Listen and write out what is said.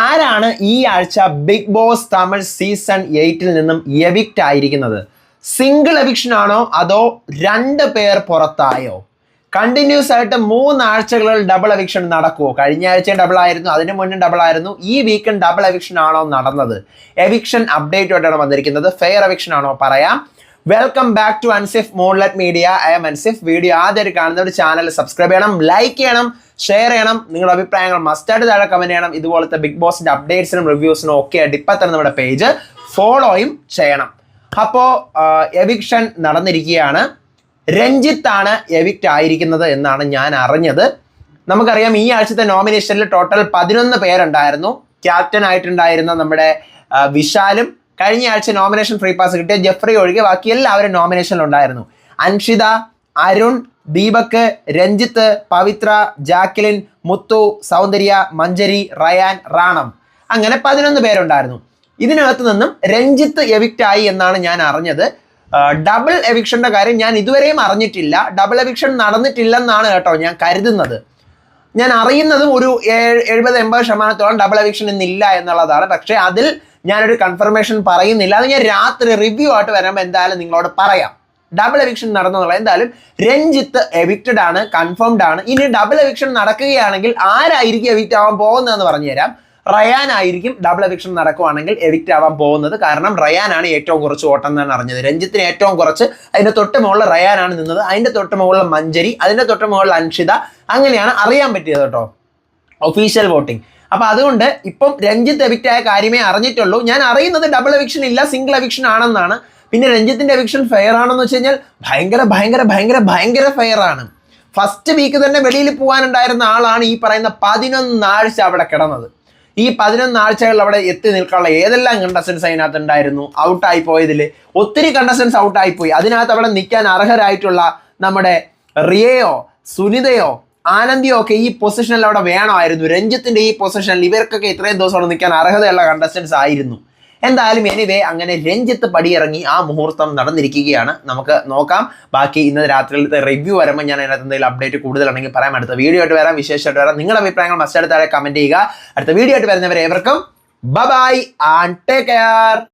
ആരാണ് ഈ ആഴ്ച ബിഗ് ബോസ് തമിഴ് സീസൺ 8 നിന്നും എവിക്റ്റ് ആയിരിക്കുന്നത്? സിംഗിൾ എവിക്ഷൻ ആണോ അതോ 2 പേർ പുറത്തായോ? കണ്ടിന്യൂസ് ആയിട്ട് 3 ആഴ്ചകളിൽ ഡബിൾ എവിക്ഷൻ നടക്കുമോ? കഴിഞ്ഞ ആഴ്ചയും ഡബിൾ ആയിരുന്നു, അതിന് മുന്നേ ഡബിൾ ആയിരുന്നു. ഈ വീക്കെൻഡ് ഡബിൾ എവിക്ഷൻ ആണോ നടന്നത്? എവിക്ഷൻ അപ്ഡേറ്റുമായിട്ടാണ് വന്നിരിക്കുന്നത്. ഫെയർ എവിക്ഷൻ ആണോ പറയാം. വെൽക്കം ബാക്ക് ടു അൻസിഫ് മോൺലെറ്റ് media. I'm Ansif. Video ആദ്യമായിട്ട് കാണുന്നവർ ചാനൽ സബ്സ്ക്രൈബ് ചെയ്യണം, ലൈക്ക് ചെയ്യണം, ഷെയർ ചെയ്യണം. നിങ്ങളുടെ അഭിപ്രായങ്ങൾ മസ്റ്റായിട്ട് താഴെ കമന്റ് ചെയ്യണം. ഇതുപോലത്തെ ബിഗ് ബോസിന്റെ അപ്ഡേറ്റ്സിനും റിവ്യൂസിനും ഒക്കെ ആയിട്ട് ഇപ്പം തന്നെ നമ്മുടെ പേജ് ഫോളോയും ചെയ്യണം. അപ്പോൾ എവിക്ഷൻ നടന്നിരിക്കുകയാണ്. രഞ്ജിത്ത് ആണ് എവിക്റ്റ് ആയിരിക്കുന്നത് എന്നാണ് ഞാൻ അറിഞ്ഞത്. നമുക്കറിയാം ഈ ആഴ്ചത്തെ നോമിനേഷനിൽ ടോട്ടൽ 11 പേരുണ്ടായിരുന്നു. ക്യാപ്റ്റൻ ആയിട്ടുണ്ടായിരുന്ന നമ്മുടെ വിശാലും കഴിഞ്ഞ ആഴ്ച നോമിനേഷൻ ഫ്രീ പാസ് കിട്ടിയ ജെഫ്രി ഒഴികെ ബാക്കി എല്ലാവരും നോമിനേഷനിലുണ്ടായിരുന്നു. അൻഷിത, അരുൺ, ദീപക്, രഞ്ജിത്ത്, പവിത്ര, ജാക്ലിൻ, മുത്തു, സൗന്ദര്യ, മഞ്ജരി, റയാൻ, റാണം, അങ്ങനെ 11 പേരുണ്ടായിരുന്നു. ഇതിനകത്ത് നിന്നും രഞ്ജിത്ത് എവിക്റ്റ് ആയി എന്നാണ് ഞാൻ അറിഞ്ഞത്. ഡബിൾ എവിക്ഷന്റെ കാര്യം ഞാൻ ഇതുവരെയും അറിഞ്ഞിട്ടില്ല. ഡബിൾ എവിക്ഷൻ നടന്നിട്ടില്ലെന്നാണ് കേട്ടോ ഞാൻ കരുതുന്നത്. ഞാൻ അറിയുന്നതും ഒരു 70-80% ഡബിൾ എവിക്ഷൻ ഇന്നില്ല എന്നുള്ളതാണ്. പക്ഷേ അതിൽ ഞാനൊരു കൺഫർമേഷൻ പറയുന്നില്ല. അത് ഞാൻ രാത്രി റിവ്യൂ ആയിട്ട് വരുമ്പോൾ എന്തായാലും നിങ്ങളോട് പറയാം. ഡബിൾ എവിക്ഷൻ നടന്നുള്ളത് എന്തായാലും രഞ്ജിത്ത് എവിക്റ്റഡ് ആണ്, കൺഫേംഡ് ആണ്. ഇനി ഡബിൾ എവിക്ഷൻ നടക്കുകയാണെങ്കിൽ ആരായിരിക്കും എവിക്റ്റ് ആവാൻ പോകുന്നതെന്ന് പറഞ്ഞു തരാം. റയാൻ ആയിരിക്കും ഡബിൾ എവിക്ഷൻ നടക്കുവാണെങ്കിൽ എവിക്റ്റ് ആവാൻ പോകുന്നത്. കാരണം റയാനാണ് ഏറ്റവും കുറച്ച് വോട്ട് എന്നാണ് അറിഞ്ഞത്. രഞ്ജിത്തിന് ഏറ്റവും കുറച്ച്, അതിന്റെ തൊട്ട് മുകളിൽ റയാനാണ് നിന്നത്, അതിന്റെ തൊട്ട് മുകളിൽ മഞ്ജരി, അതിന്റെ തൊട്ട് മുകളിൽ അൻഷിത. അങ്ങനെയാണ് അറിയാൻ പറ്റിയത് കേട്ടോ, ഒഫീഷ്യൽ വോട്ടിംഗ്. അപ്പൊ അതുകൊണ്ട് ഇപ്പം രഞ്ജിത്ത് എവിക്റ്റ് ആയ കാര്യമേ അറിഞ്ഞിട്ടുള്ളൂ. ഞാൻ അറിയുന്നത് ഡബിൾ എവിക്ഷൻ ഇല്ല, സിംഗിൾ എവിക്ഷൻ ആണെന്നാണ്. പിന്നെ രഞ്ജിത്തിന്റെ എവിക്ഷൻ ഫെയർ ആണെന്ന് വെച്ച് കഴിഞ്ഞാൽ ഭയങ്കര ഫെയർ ആണ്. ഫസ്റ്റ് വീക്ക് തന്നെ വെളിയിൽ പോകാനുണ്ടായിരുന്ന ആളാണ് ഈ പറയുന്ന 11 ആഴ്ച അവിടെ കിടന്നത്. ഈ 11 ആഴ്ചകളിൽ അവിടെ എത്തി നിൽക്കാനുള്ള ഏതെല്ലാം കണ്ടസ്റ്റൻസ് അതിനകത്ത് ഉണ്ടായിരുന്നു. ഔട്ടായി പോയതിൽ ഒത്തിരി കണ്ടസ്റ്റൻസ് ഔട്ടായിപ്പോയി. അതിനകത്ത് അവിടെ നിൽക്കാൻ അർഹരായിട്ടുള്ള നമ്മുടെ റിയയോ, സുനിതയോ, ആനന്ദിയോ ഒക്കെ ഈ പൊസിഷനിൽ അവിടെ വേണമായിരുന്നു. രഞ്ജിത്തിന്റെ ഈ പൊസിഷനിൽ ഇവർക്കൊക്കെ ഇത്രയും ദിവസം അവിടെ നിൽക്കാൻ അർഹതയുള്ള കണ്ടസ്റ്റൻസ് ആയിരുന്നു. എന്തായാലും എനിവേ അങ്ങനെ രഞ്ജിത്ത് പടിയിറങ്ങി. ആ മുഹൂർത്തം നടന്നിരിക്കുകയാണ്. നമുക്ക് നോക്കാം. ബാക്കി ഇന്ന് രാത്രിയിലത്തെ റിവ്യൂ വരുമ്പോൾ ഞാൻ അതിനകത്ത് എന്തെങ്കിലും അപ്ഡേറ്റ് കൂടുതലാണെങ്കിൽ പറയാം. അടുത്ത വീഡിയോ ആയിട്ട് വരാം, വിശേഷമായിട്ട് വരാം. നിങ്ങളുടെ അഭിപ്രായങ്ങൾ മസ്റ്റായിട്ട് താഴെ കമന്റ് ചെയ്യുക. അടുത്ത വീഡിയോ ആയിട്ട് വരുന്നവരെ ഏവർക്കും ബൈ ആൻഡ് ടേക്ക് കെയർ.